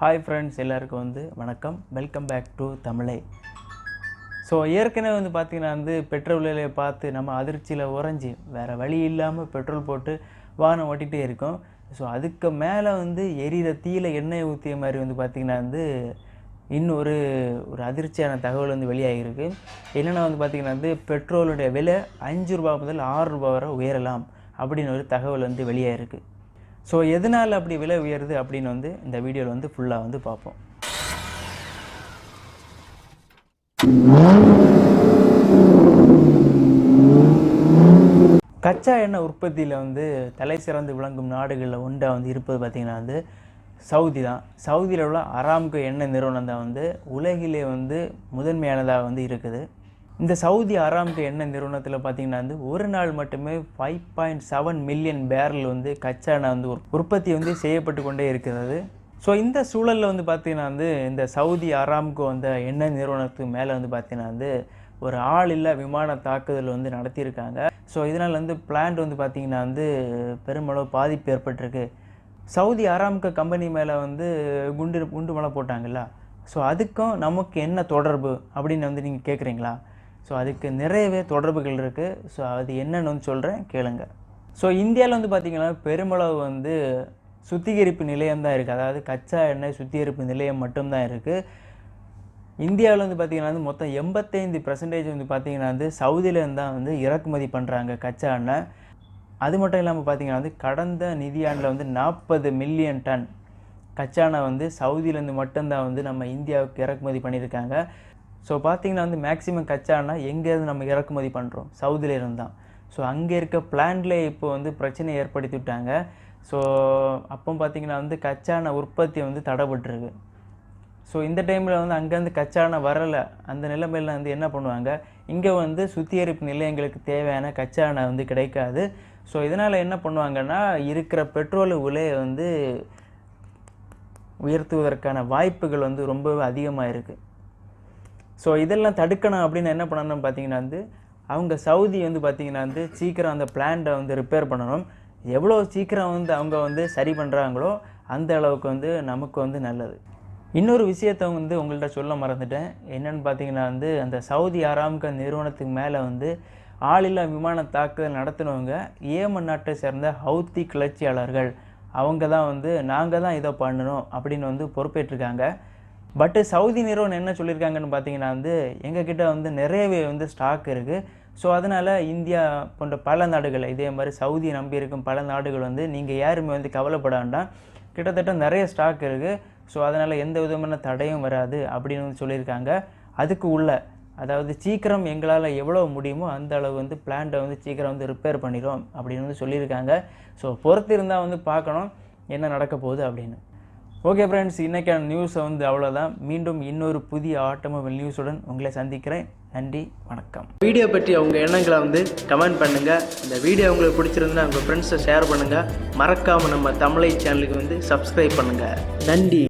Hi friends, எல்லாருக்கும் வணக்கம். Welcome back to தமிழை. ஸோ ஏற்கனவே பார்த்திங்கன்னா பெட்ரோல் விலையை பார்த்து நம்ம அதிர்ச்சியில் உறைஞ்சி வேறு வழி இல்லாமல் பெட்ரோல் போட்டு வாகனம் ஓட்டிகிட்டே இருக்கோம். ஸோ அதுக்கு மேலே எரியிற தீயில எண்ணெய் ஊற்றிய மாதிரி பார்த்திங்கன்னா இன்னொரு அதிர்ச்சியான தகவல் வெளியாகிருக்கு. என்னென்னா பார்த்திங்கன்னா பெட்ரோலுடைய விலை 5 ரூபா முதல் 6 ரூபா வரை உயரலாம் அப்படின்னு ஒரு தகவல் வெளியாகிருக்கு. ஸோ எதனால் அப்படி விலை உயருது அப்படின்னு இந்த வீடியோவில் ஃபுல்லாக பார்ப்போம். கச்சா எண்ணெய் உற்பத்தியில் தலை சிறந்து விளங்கும் நாடுகளில் ஒன்றாக இருப்பது பார்த்திங்கன்னா சவுதி தான். சவுதியில் உள்ள அராம்கோ எண்ணெய் நிறுவனம் தான் உலகிலே முதன்மையானதாக இருக்குது. இந்த சவுதி அராம்கோ எண்ணெய் நிறுவனத்தில் பார்த்திங்கன்னா ஒரு நாள் மட்டுமே 5.7 மில்லியன் பேரல் கச்சா எண்ணெய் உற்பத்தி செய்யப்பட்டு கொண்டே இருக்கிறது. ஸோ இந்த சூழலில் பார்த்திங்கன்னா இந்த சவுதி அராம்கோ எண்ணெய் நிறுவனத்துக்கு மேலே பார்த்திங்கன்னா ஒரு ஆள் இல்லா விமான தாக்குதல் நடத்தியிருக்காங்க. ஸோ இதனால் பிளான்ட் பார்த்திங்கன்னா பெருமளவு பாதிப்பு ஏற்பட்டிருக்கு. சவுதி அராம்கோ கம்பெனி மேலே குண்டு மழை போட்டாங்கல்ல. ஸோ அதுக்கும் நமக்கு என்ன தொடர்பு அப்படின்னு நீங்கள் கேட்குறீங்களா? ஸோ அதுக்கு நிறையவே தொடர்புகள் இருக்குது. ஸோ அது என்னென்னு சொல்கிறேன், கேளுங்க. ஸோ இந்தியாவில் பார்த்திங்கன்னா பெருமளவு சுத்திகரிப்பு நிலையம் தான் இருக்குது. அதாவது கச்சா எண்ணெய் சுத்திகரிப்பு நிலையம் மட்டும்தான் இருக்குது. இந்தியாவில் பார்த்திங்கன்னா மொத்தம் 85% பார்த்திங்கன்னா சவுதியிலேருந்து தான் இறக்குமதி பண்ணுறாங்க கச்சா எண்ணெய். அது மட்டும் இல்லாமல் பார்த்திங்கன்னா கடந்த நிதியாண்டில் 40 மில்லியன் டன் கச்சா எண்ணெய் சவுதியிலேருந்து மட்டும்தான் நம்ம இந்தியாவுக்கு இறக்குமதி பண்ணியிருக்காங்க. ஸோ பார்த்திங்கன்னா மேக்ஸிமம் கச்சா எண்ணெய் எங்கேருந்து நம்ம இறக்குமதி பண்ணுறோம், சவுதியிலேருந்து தான். ஸோ அங்கே இருக்க பிளான்ட்லேயே இப்போ பிரச்சனை ஏற்படுத்தி விட்டாங்க. ஸோ அப்போ பார்த்திங்கன்னா கச்சா எண்ணெய் உற்பத்தி தடைபட்டுருக்கு. ஸோ இந்த டைமில் அங்கேருந்து கச்சா எண்ணெய் வரலை. அந்த நிலைமையில் என்ன பண்ணுவாங்க, இங்கே சுத்திகரிப்பு நிலையங்களுக்கு தேவையான கச்சா எண்ணெய் கிடைக்காது. ஸோ இதனால் என்ன பண்ணுவாங்கன்னா இருக்கிற பெட்ரோல் விலையை உயர்த்துவதற்கான வாய்ப்புகள் ரொம்பவே அதிகமாக இருக்குது. ஸோ இதெல்லாம் தடுக்கணும் அப்படின்னு என்ன பண்ணணும் பார்த்திங்கன்னா அவங்க சவுதி பார்த்திங்கன்னா சீக்கிரம் அந்த பிளான்ட்டை ரிப்பேர் பண்ணணும். எவ்வளோ சீக்கிரம் அவங்க சரி பண்ணுறாங்களோ அந்த அளவுக்கு நமக்கு நல்லது. இன்னொரு விஷயத்தை உங்கள்கிட்ட சொல்ல மறந்துட்டேன். என்னென்னு பார்த்திங்கன்னா அந்த சவுதி அராம்கோ நிறுவனத்துக்கு மேலே ஆளில்லா விமான தாக்குதல் நடத்தினவங்க ஏமன் நாட்டை சேர்ந்த ஹவுத்தி கிளர்ச்சியாளர்கள். அவங்க தான் நாங்கள் தான் இதை பண்ணணும் அப்படின்னு பொறுப்பேற்றிருக்காங்க. பட்டு சவுதி நிறுவனம் என்ன சொல்லியிருக்காங்கன்னு பார்த்தீங்கன்னா எங்ககிட்ட நிறையவே ஸ்டாக் இருக்குது. ஸோ அதனால் இந்தியா போன்ற பல நாடுகள், இதே மாதிரி சவுதி நம்பி இருக்கும் பல நாடுகள் நீங்கள் யாருமே கவலைப்பட வேண்டாம், கிட்டத்தட்ட நிறைய ஸ்டாக் இருக்குது. ஸோ அதனால் எந்த விதமான தடையும் வராது அப்படின்னு சொல்லியிருக்காங்க. அதுக்கு அதாவது சீக்கிரம் எங்களால் எவ்வளோ முடியுமோ அந்த அளவு பிளான்ட்டை சீக்கிரம் ரிப்பேர் பண்ணிடும் அப்படின்னு சொல்லியிருக்காங்க. ஸோ பொறுத்து இருந்தால் பார்க்கணும் என்ன நடக்க போகுது அப்படின்னு. ஓகே ஃப்ரெண்ட்ஸ், இன்றைக்கான நியூஸை அவ்வளோதான். மீண்டும் இன்னொரு புதிய ஆட்டோமொபைல் நியூஸுடன் உங்களை சந்திக்கிறேன். நன்றி, வணக்கம். வீடியோ பற்றி உங்கள் எண்ணங்களை கமெண்ட் பண்ணுங்கள். இந்த வீடியோ உங்களுக்கு பிடிச்சிருந்தா உங்கள் ஃப்ரெண்ட்ஸை ஷேர் பண்ணுங்கள். மறக்காமல் நம்ம தமிழை சேனலுக்கு சப்ஸ்கிரைப் பண்ணுங்கள். நன்றி.